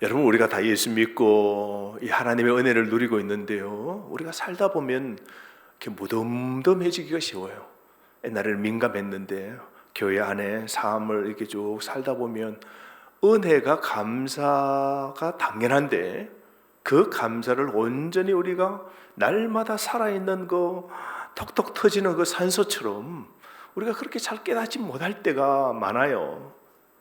여러분, 우리가 다 예수 믿고 이 하나님의 은혜를 누리고 있는데요, 우리가 살다 보면 이렇게 무덤덤해지기가 쉬워요. 옛날에는 민감했는데 교회 안에 삶을 이렇게 쭉 살다 보면 은혜가, 감사가 당연한데 그 감사를 온전히 우리가 날마다 살아있는 거 톡톡 터지는 그 산소처럼 우리가 그렇게 잘 깨닫지 못할 때가 많아요.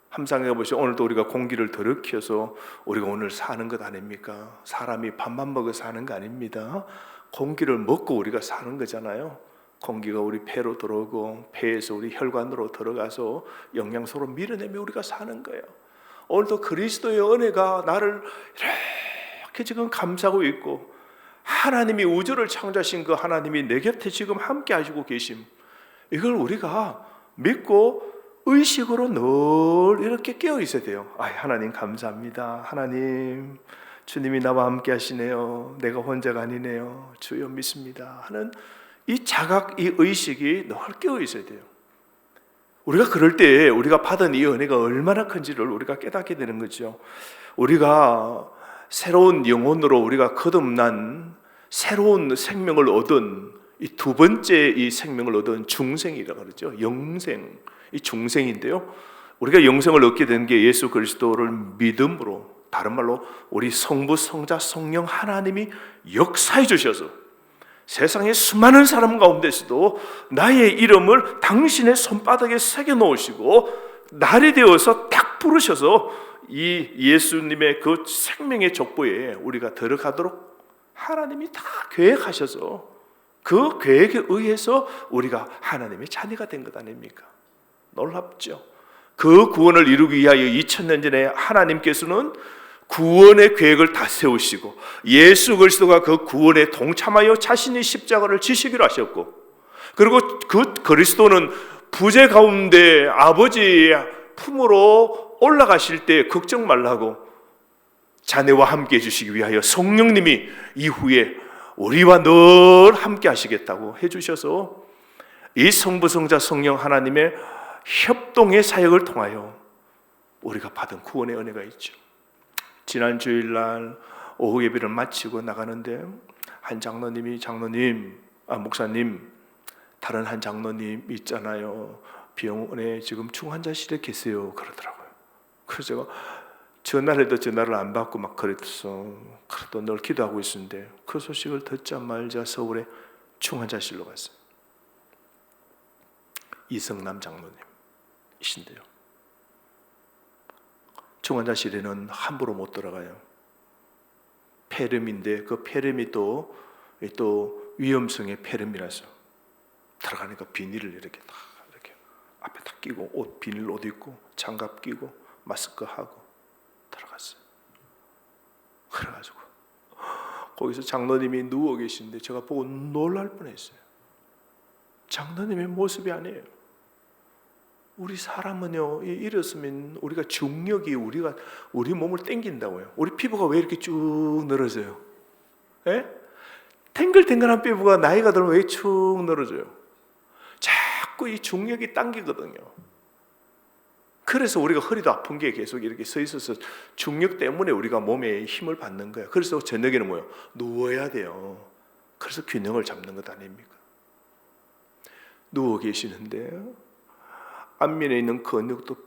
함상해 보시죠. 오늘도 우리가 공기를 더럽혀서 우리가 오늘 사는 것 아닙니까? 사람이 밥만 먹어 사는 거 아닙니다. 공기를 먹고 우리가 사는 거잖아요. 공기가 우리 폐로 들어오고 폐에서 우리 혈관으로 들어가서 영양소로 밀어내며 우리가 사는 거예요. 오늘도 그리스도의 은혜가 나를 이렇게 지금 감싸고 있고, 하나님이 우주를 창조하신 그 하나님이 내 곁에 지금 함께 하시고 계심, 이걸 우리가 믿고 의식으로 늘 이렇게 깨어 있어야 돼요. 하나님 감사합니다. 하나님, 주님이 나와 함께 하시네요. 내가 혼자가 아니네요. 주여 믿습니다 하는 이 자각, 이 의식이 늘 깨어 있어야 돼요. 우리가 그럴 때 우리가 받은 이 은혜가 얼마나 큰지를 우리가 깨닫게 되는 거죠. 우리가 새로운 영혼으로 우리가 거듭난 새로운 생명을 얻은 이 두 번째 이 생명을 얻은 중생이라고 그러죠. 영생, 이 중생인데요, 우리가 영생을 얻게 된 게 예수 그리스도를 믿음으로, 다른 말로 우리 성부, 성자, 성령 하나님이 역사해 주셔서 세상의 수많은 사람 가운데서도 나의 이름을 당신의 손바닥에 새겨 놓으시고 날이 되어서 딱 부르셔서 이 예수님의 그 생명의 족보에 우리가 들어가도록 하나님이 다 계획하셔서 그 계획에 의해서 우리가 하나님의 자녀가 된 것 아닙니까? 놀랍죠? 그 구원을 이루기 위하여 2000년 전에 하나님께서는 구원의 계획을 다 세우시고 예수 그리스도가 그 구원에 동참하여 자신이 십자가를 지시기로 하셨고, 그리고 그 그리스도는 부재 가운데 아버지의 품으로 올라가실 때 걱정 말라고 자네와 함께 해주시기 위하여 성령님이 이후에 우리와 늘 함께 하시겠다고 해주셔서 이 성부, 성자, 성령 하나님의 협동의 사역을 통하여 우리가 받은 구원의 은혜가 있죠. 지난 주일날 오후 예배를 마치고 나가는데 한 장로님이 목사님, 다른 한 장로님 있잖아요, 병원에 지금 중환자실에 계세요 그러더라고요. 그래서 제가 전화를 해도 전화를 안 받고 막 그랬어. 그래도 늘 기도하고 있었는데 그 소식을 듣자 말자 서울에 중환자실로 갔어요. 이성남 장로님이신데요, 중환자실에는 함부로 못 들어가요. 폐렴인데 그 폐렴이 또 위험성의 폐렴이라서 들어가니까 비닐을 이렇게 앞에 다 끼고 비닐 옷 입고 장갑 끼고 마스크 하고 들어갔어요. 그래가지고 거기서 장로님이 누워 계신데 제가 보고 놀랄 뻔했어요. 장로님의 모습이 아니에요. 우리 사람은요, 이랬으면 우리가 중력이 우리 몸을 당긴다고요. 우리 피부가 왜 이렇게 쭉 늘어져요? 예? 탱글탱글한 피부가 나이가 들면 왜 쭉 늘어져요? 자꾸 이 중력이 당기거든요. 그래서 우리가 허리도 아픈 게 계속 이렇게 서 있어서 중력 때문에 우리가 몸에 힘을 받는 거예요. 그래서 저녁에는 뭐예요? 누워야 돼요. 그래서 균형을 잡는 것 아닙니까? 누워 계시는데 안면에 있는 근육도 푹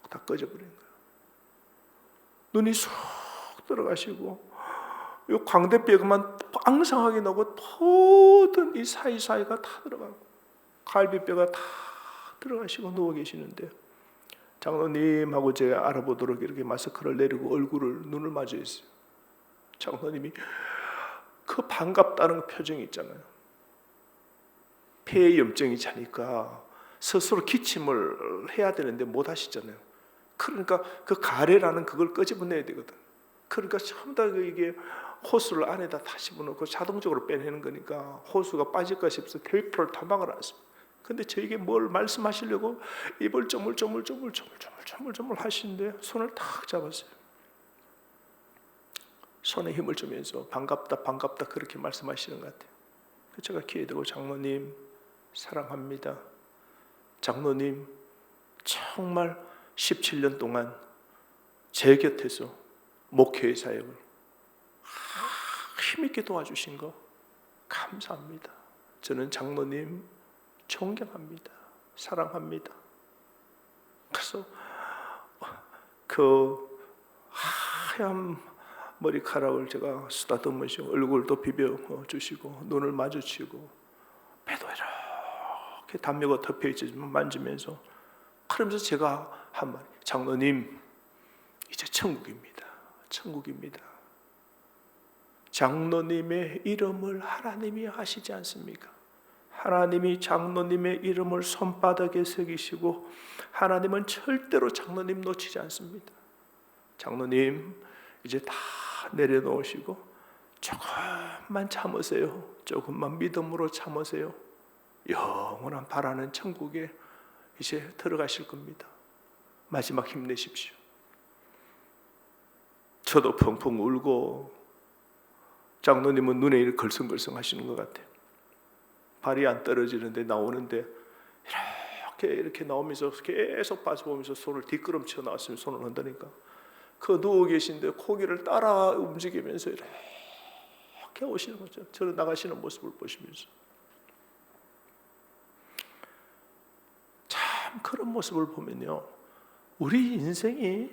다 꺼져버린 거예요. 눈이 쏙 들어가시고 이 광대뼈만 앙상하게 나고 모든 이 사이사이가 다 들어가고 갈비뼈가 다 들어가시고 누워 계시는데 장로님하고 제가 알아보도록 이렇게 마스크를 내리고 눈을 마주했어요. 장로님이 그 반갑다는 표정이 있잖아요. 폐에 염증이 차니까 스스로 기침을 해야 되는데 못 하시잖아요. 그러니까 그 가래라는 그걸 끄집어내야 되거든. 그러니까 전부 다 이게 호수를 안에다 다 집어넣고 자동적으로 빼내는 거니까 호수가 빠질까 싶어서 테이프를 다 막아놨어요. 근데 저에게 뭘 말씀하시려고 입을 쪼물쪼물 하시는데 손을 탁 잡았어요. 손에 힘을 주면서 반갑다 그렇게 말씀하시는 것 같아요. 제가 귀에 대고 장로님 사랑합니다. 장로님 정말 17년 동안 제 곁에서 목회의 사역을 힘있게 도와주신 거 감사합니다. 저는 장로님 존경합니다. 사랑합니다. 그래서 그 하얀 머리카락을 제가 쓰다듬으시고 얼굴도 비벼주시고 눈을 마주치고 배도 이렇게 담요가 덮여 있지만 만지면서 그러면서 제가 한 말, 장로님 이제 천국입니다. 천국입니다. 장로님의 이름을 하나님이 아시지 않습니까? 하나님이 장로님의 이름을 손바닥에 새기시고 하나님은 절대로 장로님 놓치지 않습니다. 장로님 이제 다 내려놓으시고 조금만 참으세요. 조금만 믿음으로 참으세요. 영원한 바라는 천국에 이제 들어가실 겁니다. 마지막 힘내십시오. 저도 펑펑 울고 장로님은 눈에 이렇게 걸성걸성 하시는 것 같아요. 발이 안 떨어지는데 나오는데 이렇게 나오면서 계속 빠져보면서 손을 뒷걸음치고 나왔으면 손을 흔드니까 그 누워 계신데 고개를 따라 움직이면서 이렇게 오시는 거죠. 저를 나가시는 모습을 보시면서 참 그런 모습을 보면요, 우리 인생이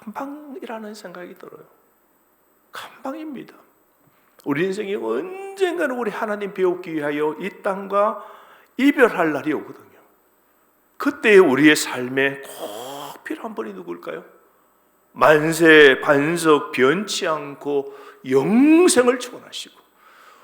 금방이라는 생각이 들어요. 금방입니다. 우리 인생이 언젠가는 우리 하나님 배우기 위하여 이 땅과 이별할 날이 오거든요. 그때 우리의 삶에 꼭 필요한 분이 누굴까요? 만세 반석 변치 않고 영생을 축원하시고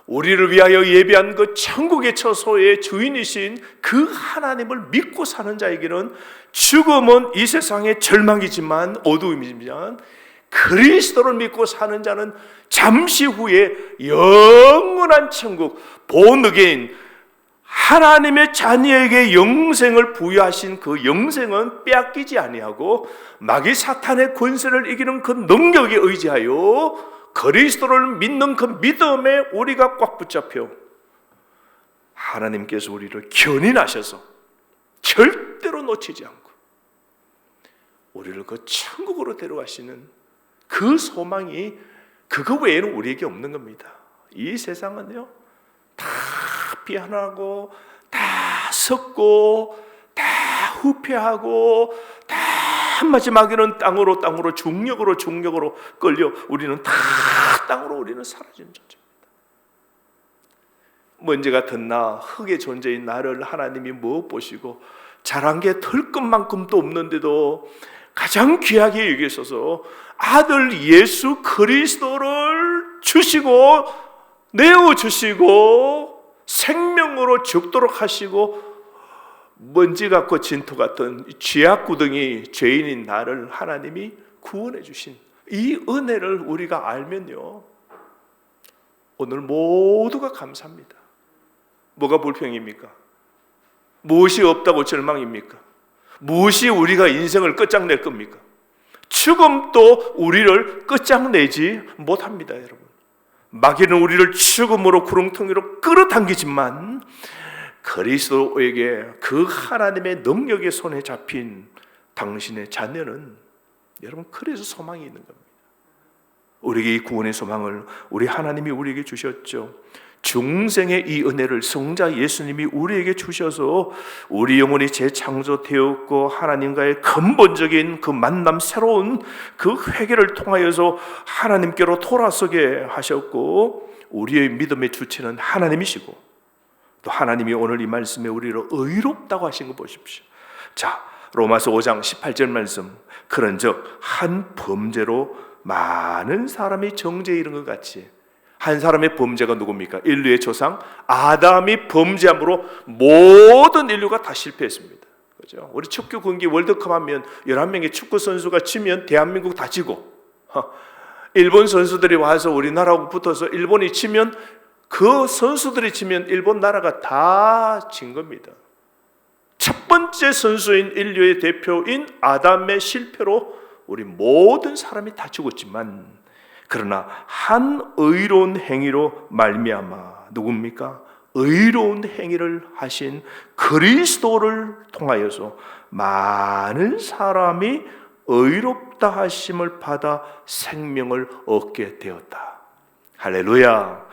우리를 위하여 예비한 그 천국의 처소의 주인이신 그 하나님을 믿고 사는 자에게는 죽음은 이 세상의 절망이지만 어두움이지만 그리스도를 믿고 사는 자는 잠시 후에 영원한 천국, born again, 하나님의 자녀에게 영생을 부여하신 그 영생은 빼앗기지 아니하고 마귀 사탄의 권세를 이기는 그 능력에 의지하여 그리스도를 믿는 그 믿음에 우리가 꽉 붙잡혀 하나님께서 우리를 견인하셔서 절대로 놓치지 않고 우리를 그 천국으로 데려가시는 그 소망이 그거 외에는 우리에게 없는 겁니다. 이 세상은요, 다 비난하고 다 썩고 다 후패하고 다 마지막에는 땅으로 중력으로 끌려 우리는 다 땅으로 우리는 사라지는 존재입니다. 먼지 같은 나, 흙의 존재인 나를 하나님이 못 보시고 잘한 게 털끝만큼도 없는데도 가장 귀하게 여기셔서 아들 예수 그리스도를 주시고 내어주시고 생명으로 죽도록 하시고 먼지 같고 진토 같은 죄악구덩이 죄인인 나를 하나님이 구원해 주신 이 은혜를 우리가 알면요, 오늘 모두가 감사합니다. 뭐가 불평입니까? 무엇이 없다고 절망입니까? 무엇이 우리가 인생을 끝장낼 겁니까? 죽음도 우리를 끝장내지 못합니다. 여러분, 마귀는 우리를 죽음으로 구렁텅이로 끌어당기지만 그리스도에게 그 하나님의 능력의 손에 잡힌 당신의 자녀는 여러분 그래서 소망이 있는 겁니다. 우리에게 이 구원의 소망을 우리 하나님이 우리에게 주셨죠. 중생의 이 은혜를 성자 예수님이 우리에게 주셔서 우리 영혼이 재창조되었고 하나님과의 근본적인 그 만남, 새로운 그 회개를 통하여서 하나님께로 돌아서게 하셨고 우리의 믿음의 주체는 하나님이시고 또 하나님이 오늘 이 말씀에 우리를 의롭다고 하신 거 보십시오. 자, 로마서 5장 18절 말씀, 그런즉 한 범죄로 많은 사람이 정죄에 이른 것 같이 한 사람의 범죄가 누굽니까? 인류의 조상 아담이 범죄함으로 모든 인류가 다 실패했습니다. 그렇죠? 우리 축구 경기 월드컵 하면 11명의 축구 선수가 치면 대한민국 다 지고 일본 선수들이 와서 우리나라하고 붙어서 일본이 치면 그 선수들이 치면 일본 나라가 다 진 겁니다. 첫 번째 선수인 인류의 대표인 아담의 실패로 우리 모든 사람이 다 죽었지만 그러나 한 의로운 행위로 말미암아 누굽니까? 의로운 행위를 하신 그리스도를 통하여서 많은 사람이 의롭다 하심을 받아 생명을 얻게 되었다. 할렐루야.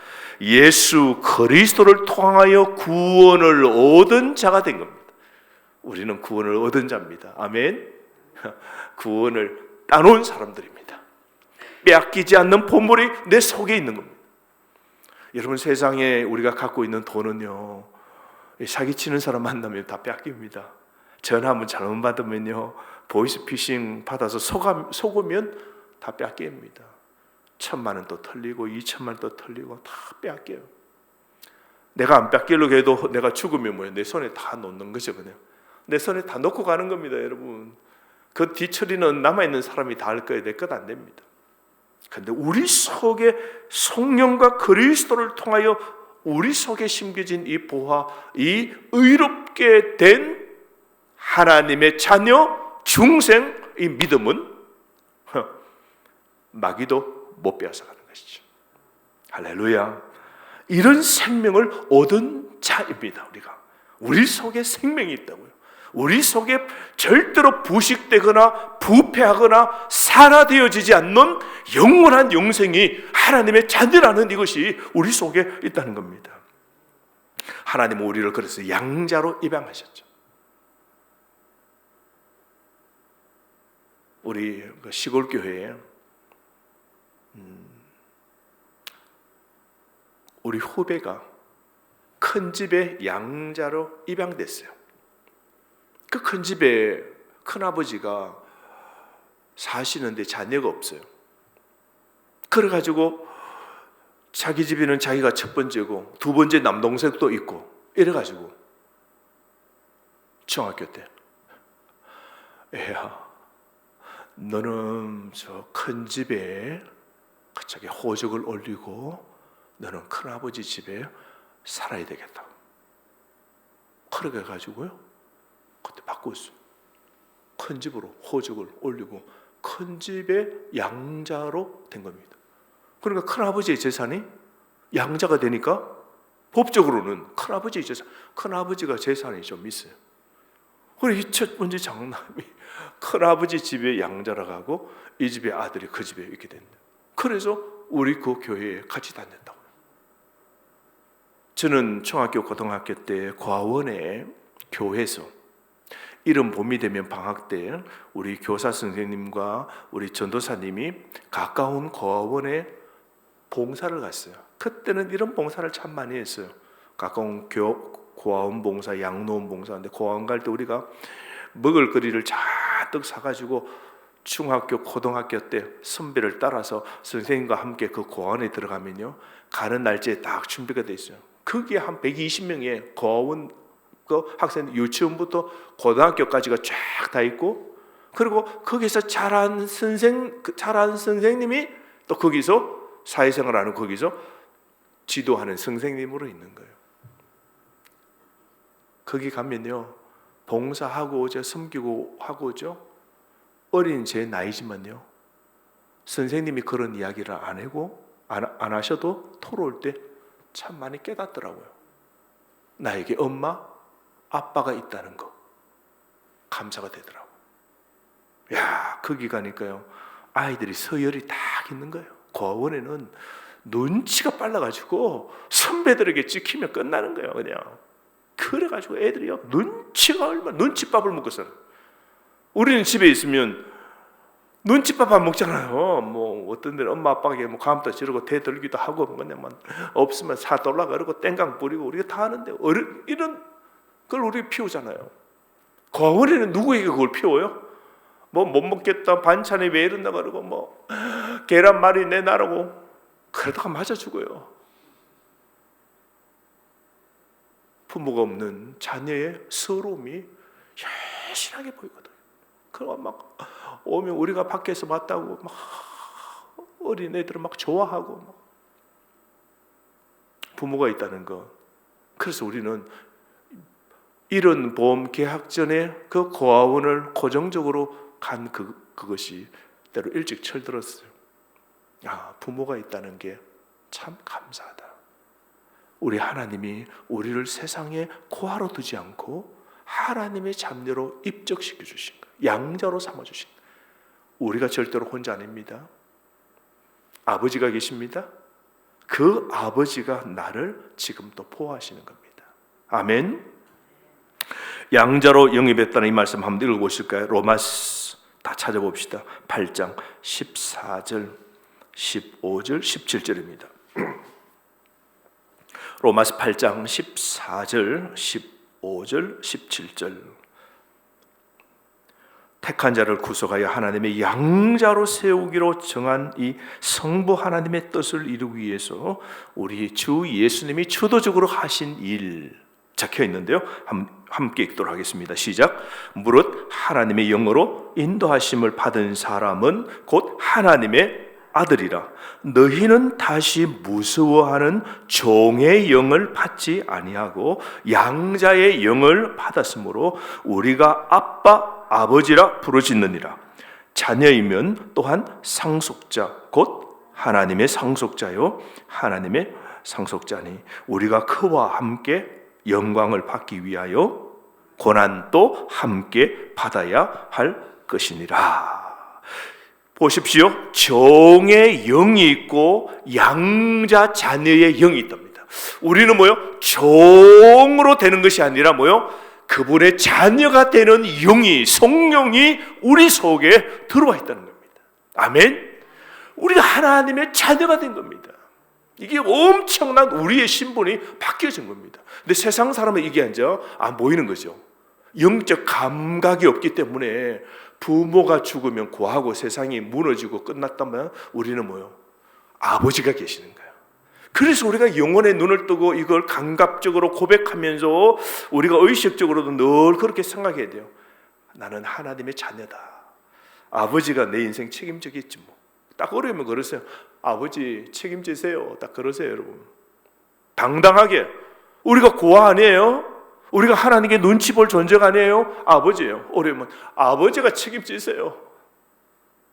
예수 그리스도를 통하여 구원을 얻은 자가 된 겁니다. 우리는 구원을 얻은 자입니다. 아멘. 구원을 따놓은 사람들입니다. 빼앗기지 않는 보물이 내 속에 있는 겁니다. 여러분, 세상에 우리가 갖고 있는 돈은요, 사기치는 사람 만나면 다 뺏깁니다. 전화 한번 잘못 받으면요, 보이스피싱 받아서 속으면 다 뺏깁니다. 1,000만 원 또 털리고 2,000만 원 또 털리고 다 뺏겨요. 내가 안 뺏기려고 해도 내가 죽으면 뭐예요? 내 손에 다 놓는 거죠. 그냥 내 손에 다 놓고 가는 겁니다. 여러분, 그 뒤처리는 남아있는 사람이 다 할 거예요. 내 것 안 됩니다. 그런데 우리 속에 성령과 그리스도를 통하여 우리 속에 심겨진 이 보화, 이 의롭게 된 하나님의 자녀 중생, 이 믿음은 마귀도 못 빼앗아가는 것이죠. 할렐루야. 이런 생명을 얻은 자입니다. 우리 속에 생명이 있다고요. 우리 속에 절대로 부식되거나 부패하거나 산화되어지지 않는 영원한 영생이 하나님의 자녀라는 이것이 우리 속에 있다는 겁니다. 하나님은 우리를 그래서 양자로 입양하셨죠. 우리 시골 교회에 우리 후배가 큰 집에 양자로 입양됐어요. 그 큰 집에 큰아버지가 사시는데 자녀가 없어요. 그래가지고 자기 집에는 자기가 첫 번째고 두 번째 남동생도 있고 이래가지고 중학교 때, 애야, 너는 저 큰 집에 갑자기 호적을 올리고 너는 큰아버지 집에 살아야 되겠다. 그렇게 가지고요, 그때 바꿨어요. 큰 집으로 호적을 올리고 큰 집에 양자로 된 겁니다. 그러니까 큰아버지의 재산이 양자가 되니까 법적으로는 큰아버지의 재산, 큰아버지가 재산이 좀 있어요. 그리고 이 첫 번째 장남이 큰아버지 집에 양자라 가고 이 집의 아들이 그 집에 있게 된다. 그래서 우리 그 교회에 같이 다녔다고요. 저는 중학교 고등학교 때 고아원에 교회에서 이른 봄이 되면 방학 때 우리 교사 선생님과 우리 전도사님이 가까운 고아원에 봉사를 갔어요. 그때는 이런 봉사를 참 많이 했어요. 가까운 고아원 봉사, 양로원 봉사인데 고아원 갈 때 우리가 먹을거리를 잔뜩 사가지고 중학교, 고등학교 때 선배를 따라서 선생님과 함께 그 고아원에 들어가면요, 가는 날짜에 딱 준비가 돼 있어요. 거기에 한 120명의 고아원 그 학생, 유치원부터 고등학교까지가 쫙 다 있고, 그리고 거기서 자란 선생님이 또 거기서 사회생활하는, 거기서 지도하는 선생님으로 있는 거예요. 거기 가면요, 봉사하고 오죠, 섬기고 하고 오죠. 어린 제 나이지만요, 선생님이 그런 이야기를 안 하셔도 토로올 때 참 많이 깨닫더라고요. 나에게 엄마, 아빠가 있다는 거 감사가 되더라고. 야, 거기 가니까요, 아이들이 서열이 딱 있는 거예요. 고아원에는 눈치가 빨라가지고 선배들에게 찍히면 끝나는 거예요. 그냥 그래가지고 애들이요, 눈치가 얼마나, 눈치밥을 먹었어요. 우리는 집에 있으면 눈치밥 안 먹잖아요. 뭐 어떤 데는 엄마 아빠에게 뭐 감도 지르고 대들기도 하고, 그냥 없으면 사돌라 그러고 땡강 뿌리고 우리가 다 하는데, 이런 그걸 우리 피우잖아요. 고아원에는 누구에게 그걸 피워요? 뭐 못 먹겠다, 반찬이 왜 이런다 그러고, 뭐 계란말이 내놔라고 그러다가 맞아 죽어요. 부모가 없는 자녀의 서러움이 여실하게 보이거든요. 그러고 막 오면 우리가 밖에서 봤다고 막 어린 애들은 막 좋아하고, 막 부모가 있다는 거. 그래서 우리는 이런 보험 계약 전에 그 고아원을 고정적으로 간 그것이 때로 일찍 철들었어요. 아, 부모가 있다는 게 참 감사하다. 우리 하나님이 우리를 세상에 고아로 두지 않고 하나님의 자녀로 입적시켜 주신 거예요. 양자로 삼아 주신 거예요. 우리가 절대로 혼자 아닙니다. 아버지가 계십니다. 그 아버지가 나를 지금도 보호하시는 겁니다. 아멘. 양자로 영입했다는 이 말씀 한번 읽어보실까요? 로마서 다 찾아봅시다. 8장 14절, 15절, 17절입니다. 로마서 8장 14절, 15절, 17절. 택한 자를 구속하여 하나님의 양자로 세우기로 정한 이 성부 하나님의 뜻을 이루기 위해서 우리 주 예수님이 주도적으로 하신 일 적혀 있는데요. 함께 읽도록 하겠습니다. 시작. 무릇 하나님의 영으로 인도하심을 받은 사람은 곧 하나님의 아들이라. 너희는 다시 무서워하는 종의 영을 받지 아니하고 양자의 영을 받았으므로 우리가 아빠 아버지라 부르짖느니라. 자녀이면 또한 상속자 곧 하나님의 상속자요 하나님의 상속자니 우리가 그와 함께 영광을 받기 위하여 고난도 함께 받아야 할 것이니라. 보십시오. 종의 영이 있고 양자 자녀의 영이 있답니다. 우리는 뭐요? 종으로 되는 것이 아니라 뭐요? 그분의 자녀가 되는 영이, 성령이 우리 속에 들어와 있다는 겁니다. 아멘. 우리가 하나님의 자녀가 된 겁니다. 이게 엄청난 우리의 신분이 바뀌어진 겁니다. 근데 세상 사람은 이게 이제 안 보이는 거죠. 영적 감각이 없기 때문에 부모가 죽으면 고하고 세상이 무너지고 끝났다면 우리는 뭐요? 아버지가 계시는 거예요. 그래서 우리가 영혼의 눈을 뜨고 이걸 감각적으로 고백하면서 우리가 의식적으로도 늘 그렇게 생각해야 돼요. 나는 하나님의 자녀다. 아버지가 내 인생 책임지겠지 뭐. 딱 어려우면 그러세요. 아버지 책임지세요. 딱 그러세요, 여러분. 당당하게. 우리가 고아 아니에요? 우리가 하나님께 눈치 볼 존재가 아니에요? 아버지예요. 어려우면 아버지가 책임지세요.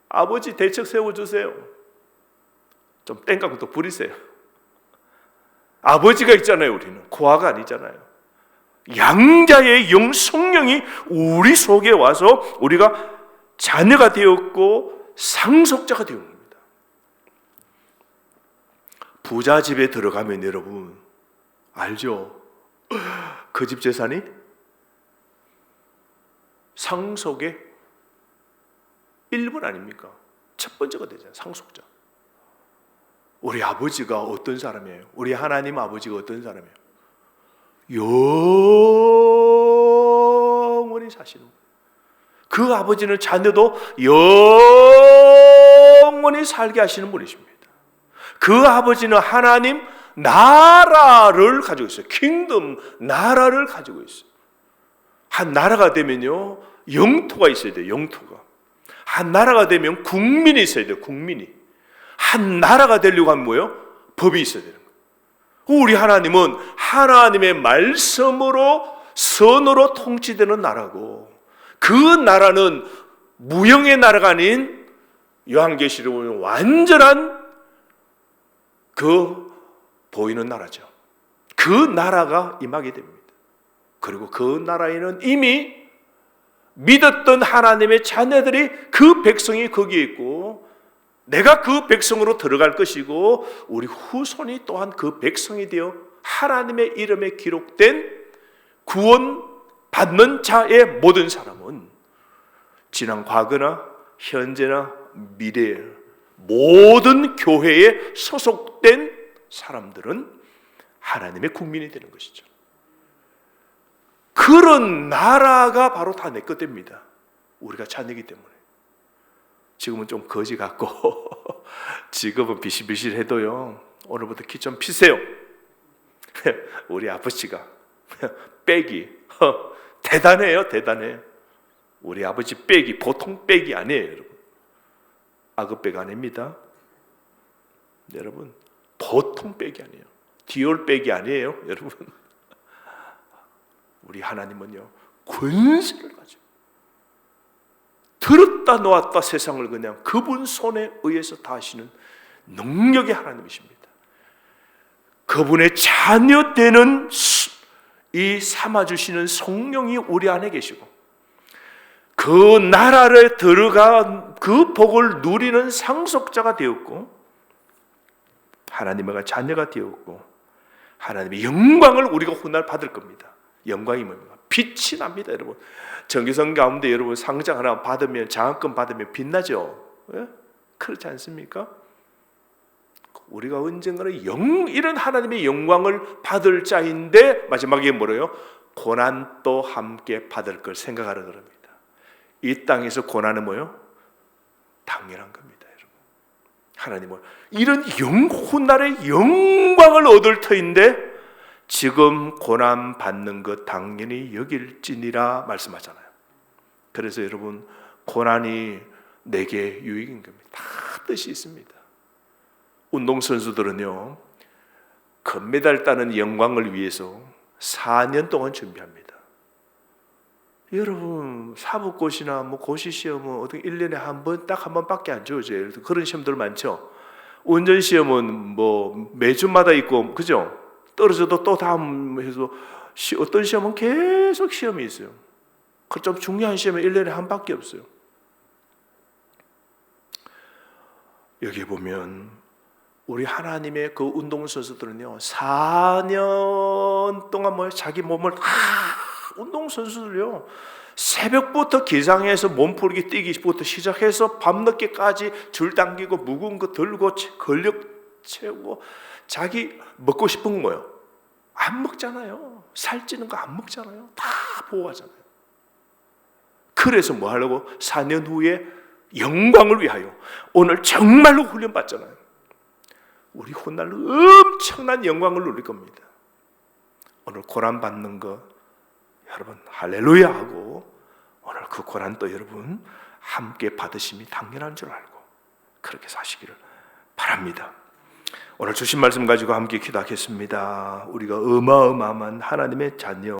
아버지 대책 세워주세요. 좀 땡깡 또 부리세요. 아버지가 있잖아요. 우리는 고아가 아니잖아요. 양자의 영 성령이 우리 속에 와서 우리가 자녀가 되었고 상속자가 되는 겁니다. 부자 집에 들어가면 여러분 알죠? 그 집 재산이 상속의 1분 아닙니까? 첫 번째가 되잖아요. 상속자. 우리 아버지가 어떤 사람이에요? 우리 하나님 아버지가 어떤 사람이에요? 영원히 사시는 거예요. 그 아버지는 자녀도 영원히 살게 하시는 분이십니다. 그 아버지는 하나님 나라를 가지고 있어요. 킹덤, 나라를 가지고 있어요. 한 나라가 되면요 영토가 있어야 돼요. 영토가. 한 나라가 되면 국민이 있어야 돼요. 국민이. 한 나라가 되려고 하면 뭐예요? 법이 있어야 되는 거예요. 우리 하나님은 하나님의 말씀으로 선으로 통치되는 나라고, 그 나라는 무형의 나라가 아닌 요한계시록 보면 완전한 그 보이는 나라죠. 그 나라가 임하게 됩니다. 그리고 그 나라에는 이미 믿었던 하나님의 자녀들이, 그 백성이 거기에 있고 내가 그 백성으로 들어갈 것이고 우리 후손이 또한 그 백성이 되어 하나님의 이름에 기록된 구원 받는 자의 모든 사람은 지난 과거나 현재나 미래에 모든 교회에 소속된 사람들은 하나님의 국민이 되는 것이죠. 그런 나라가 바로 다 내 것 됩니다. 우리가 자녀이기 때문에. 지금은 좀 거지 같고 지금은 비실비실해도요, 오늘부터 키 좀 피세요. 우리 아버지가 빼기 대단해요. 대단해. 우리 아버지 빼기 보통 빼기 아니에요, 여러분. 아급백 아닙니다. 여러분, 보통 빼기 아니에요. 디올 빼기 아니에요, 여러분. 우리 하나님은요 권세를 가지고 들었다 놓았다 세상을 그냥 그분 손에 의해서 다 하시는 능력의 하나님이십니다. 그분의 자녀 되는 이 삼아주시는 성령이 우리 안에 계시고, 그 나라에 들어가 그 복을 누리는 상속자가 되었고 하나님의 자녀가 되었고 하나님의 영광을 우리가 훗날 받을 겁니다. 영광이 뭡니까? 빛이 납니다, 여러분. 정기성 가운데 여러분 상장 하나 받으면, 장학금 받으면 빛나죠? 예? 그렇지 않습니까? 우리가 언젠가는 이런 하나님의 영광을 받을 자인데 마지막에 뭐래요? 고난도 함께 받을 걸 생각하라 그럽니다. 이 땅에서 고난은 뭐요? 당연한 겁니다, 여러분. 하나님은 이런 훗날의 영광을 얻을 터인데 지금 고난 받는 것 당연히 여길지니라 말씀하잖아요. 그래서 여러분 고난이 내게 유익인 겁니다. 다 뜻이 있습니다. 운동선수들은요 금메달 따는 영광을 위해서 4년 동안 준비합니다. 여러분 사법고시나 고시 시험은 어떻게 1년에 딱 한 번밖에 안 주어져요. 그런 시험들 많죠. 운전 시험은 매주마다 있고 그죠? 떨어져도 또 다음 해서 어떤 시험은 계속 시험이 있어요. 그 좀 중요한 시험은 1년에 한 밖에 없어요. 여기 보면 우리 하나님의 그 운동선수들은요 4년 동안 자기 몸을 운동선수들요 새벽부터 기상해서 몸풀기 뛰기부터 시작해서 밤늦게까지 줄 당기고 무거운 거 들고 근력 채우고 자기 먹고 싶은 거 뭐예요? 안 먹잖아요. 살찌는 거 안 먹잖아요. 다 보호하잖아요. 그래서 뭐 하려고? 4년 후에 영광을 위하여 오늘 정말로 훈련받잖아요. 우리 훗날 엄청난 영광을 누릴 겁니다. 오늘 고난 받는 거 여러분 할렐루야 하고 오늘 그 고난도 여러분 함께 받으심이 당연한 줄 알고 그렇게 사시기를 바랍니다. 오늘 주신 말씀 가지고 함께 기도하겠습니다. 우리가 어마어마한 하나님의 자녀